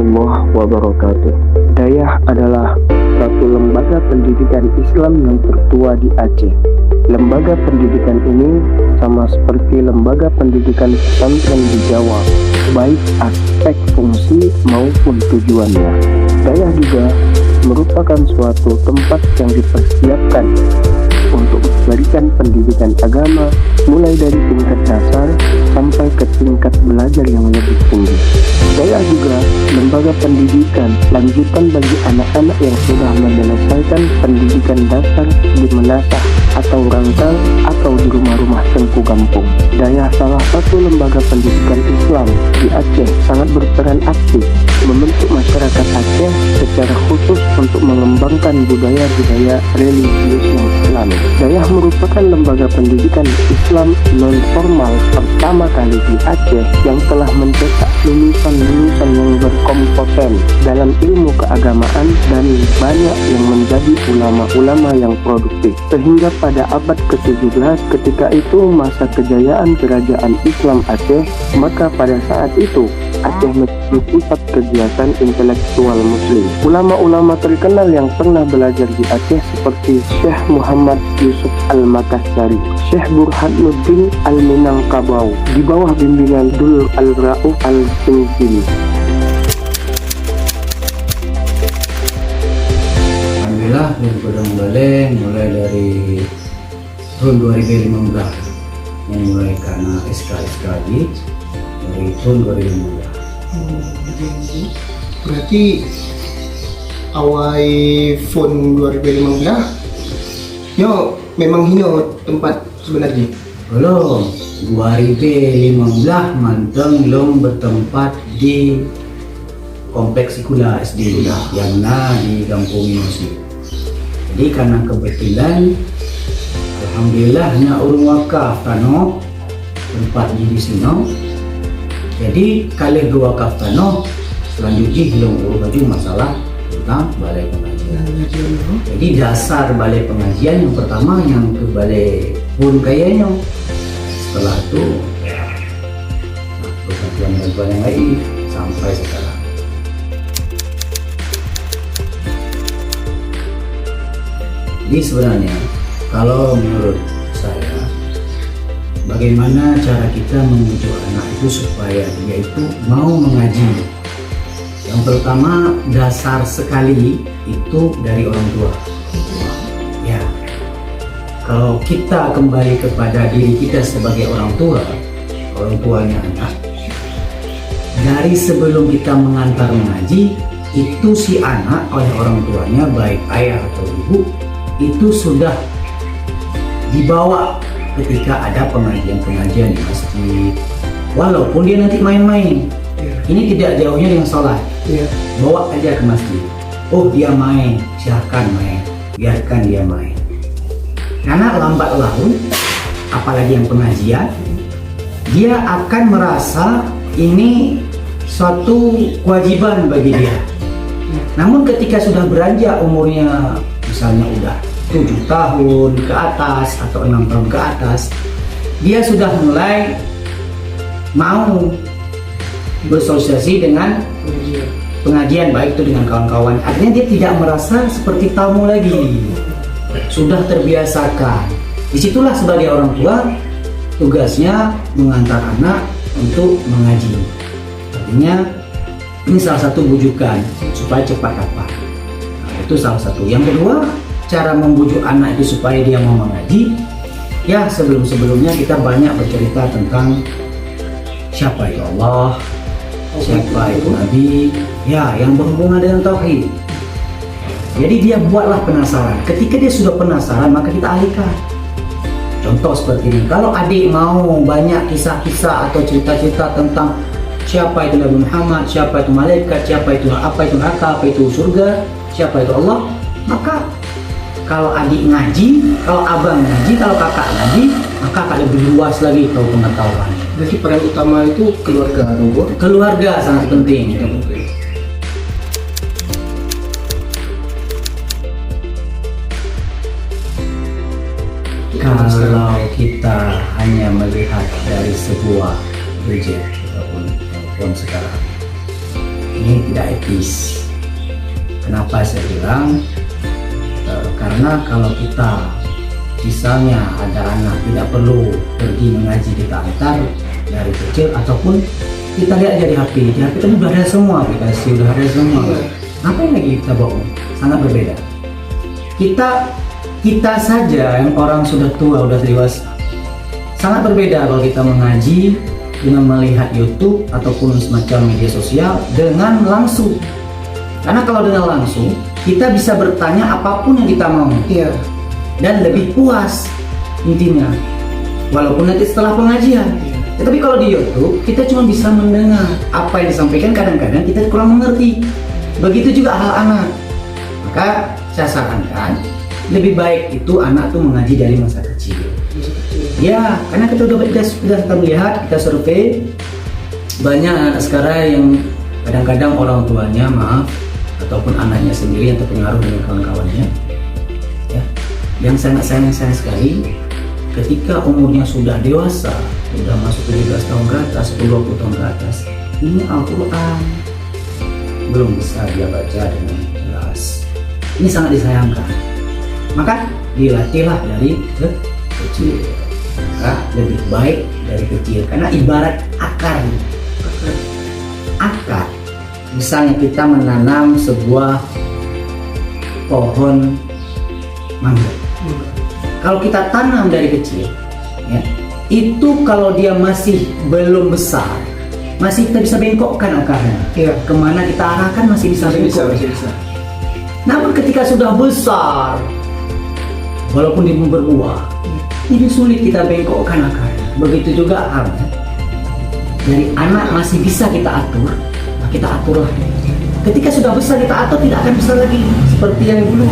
warahmatullahi wabarakatuh. Dayah adalah satu lembaga pendidikan Islam yang tertua di Aceh. Lembaga pendidikan ini sama seperti lembaga pendidikan pesantren di Jawa, baik aspek fungsi maupun tujuannya. Dayah juga merupakan suatu tempat yang dipersiapkan untuk memberikan pendidikan agama mulai dari tingkat dasar sampai ke tingkat belajar yang lebih tinggi. Dayah juga lembaga pendidikan lanjutan bagi anak-anak yang sudah menyelesaikan pendidikan dasar di menasah atau rangkal atau di rumah-rumah tengku kampung. Dayah salah satu lembaga pendidikan Islam di Aceh sangat berperan aktif membentuk masyarakat Aceh secara khusus untuk mengembangkan budaya-budaya religius yang Islami. Dayah merupakan lembaga pendidikan Islam non-formal pertama kali di Aceh yang telah mencetak lulusan-lulusan yang berkompeten dalam ilmu keagamaan dan banyak yang menjadi ulama-ulama yang produktif. Sehingga pada abad ke-17 ketika itu masa kejayaan kerajaan Islam Aceh, maka pada saat itu Aceh menjadi pusat kegiatan intelektual muslim. Ulama-ulama terkenal yang pernah belajar di Aceh seperti Syekh Muhammad Yusuf Al-Makassari, Syekh Burhanuddin Al-Minangkabau di bawah bimbingan Dul Al-Rauf Al-Tingkili. Alhamdulillah berkembang balik mulai dari tahun 2015 yang mulai karena SK lagi dari tahun 2015. Berarti awal phone 2015 yo memang hino tempat sebenarnya. Belum 2015 manteng belum bertempat di kompleks Sikula SD yang di Kampung Yusi. Jadi karena kebetulan alhamdulillah hanya urung wakaf tano tempat di sini. Jadi kali dua wakaf tano selanjutnya belum urung lagi masalah tentang balai pengajian. Jadi dasar balai pengajian yang pertama yang ke balai pun kayaknya. Setelah itu ya bantuan yang lain sampai sekarang. Jadi sebenarnya kalau menurut saya, bagaimana cara kita membujuk anak itu supaya dia itu mau mengaji. Yang pertama dasar sekali itu dari orang tua. Ya, kalau kita kembali kepada diri kita sebagai orang tuanya anak, dari sebelum kita mengantar mengaji, itu si anak oleh orang tuanya baik ayah atau ibu itu sudah dibawa ketika ada pengajian di masjid, walaupun dia nanti main-main. Ini tidak jauhnya dengan sholat. Bawa aja ke masjid. Oh dia main, silahkan main, biarkan dia main. Karena lambat laun, apalagi yang pengajian, dia akan merasa ini suatu kewajiban bagi dia. Namun ketika sudah beranjak umurnya misalnya udah 7 tahun ke atas atau 6 tahun ke atas, dia sudah mulai mau bersosialisasi dengan pengajian, baik itu dengan kawan-kawan. Artinya dia tidak merasa seperti tamu lagi, sudah terbiasakan. Disitulah sebagai orang tua tugasnya mengantar anak untuk mengaji. Artinya ini salah satu bujukan supaya cepat dapat. Itu salah satu. Yang kedua, cara membujuk anak itu supaya dia mau mengaji. Ya sebelumnya kita banyak bercerita tentang siapa itu Allah, siapa itu Nabi, ya yang berhubungan dengan tauhid. Jadi dia buatlah penasaran. Ketika dia sudah penasaran, maka kita alihkan. Contoh seperti ini. Kalau adik mau banyak kisah-kisah atau cerita-cerita tentang siapa itu Nabi Muhammad, siapa itu malaikat, siapa itu apa itu neraka, apa itu surga, siapa itu Allah, maka kalau adik ngaji, kalau abang ngaji, kalau kakak ngaji, maka akan lebih luas lagi tahu pengetahuan. Jadi peran utama itu keluarga, keluarga sangat penting. Kalau kita hanya melihat dari sebuah gadget ataupun telepon sekarang, ini tidak etis. Kenapa saya bilang? Karena kalau kita misalnya ada anak tidak perlu pergi mengaji, kita antar dari kecil, ataupun kita lihat aja di HP kan udah ada semua, aplikasi udah ada semua. Ngapain lagi kita bohong? Sangat berbeda. Kita saja yang orang sudah tua, udah dewasa, sangat berbeda kalau kita mengaji dengan melihat YouTube ataupun semacam media sosial dengan langsung. Karena kalau dengan langsung kita bisa bertanya apapun yang kita mau, Iya. dan lebih puas intinya, walaupun nanti setelah pengajian. Tetapi kalau di YouTube kita cuma bisa mendengar apa yang disampaikan, kadang-kadang kita kurang mengerti. Begitu juga hal anak. Maka saya sarankan lebih baik itu anak tuh mengaji dari masa kecil. Ya, karena kita sudah kita melihat, kita survei banyak anak sekarang yang kadang-kadang orang tuanya ataupun anaknya sendiri yang terpengaruh dengan kawan-kawannya, ya, yang sangat sayang sekali ketika umurnya sudah dewasa, sudah masuk 17 tahun ke atas, 20 tahun ke atas, ini Al-Quran belum bisa dia baca dengan jelas. Ini sangat disayangkan. Maka dilatihlah dari kecil. Maka lebih baik dari kecil, karena ibarat akar. Misalnya kita menanam sebuah pohon mangga. Kalau kita tanam dari kecil, ya, itu kalau dia masih belum besar, masih kita bisa bengkokkan akarnya. Iya. Kemana kita arahkan masih bisa bengkok. Bisa. Namun ketika sudah besar, walaupun dia berbuah, ini sulit kita bengkokkan akarnya. Begitu juga halnya dari anak masih bisa kita atur, nah kita aturlah. Ketika sudah besar kita atur, tidak akan bisa lagi seperti yang dulu.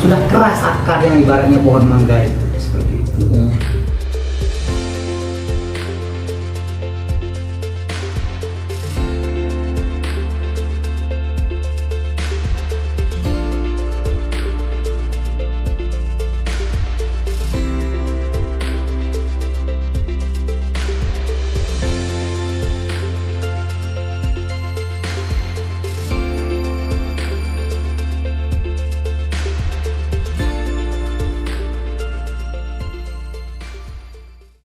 Sudah keras akar yang ibaratnya pohon mangga itu, seperti itu.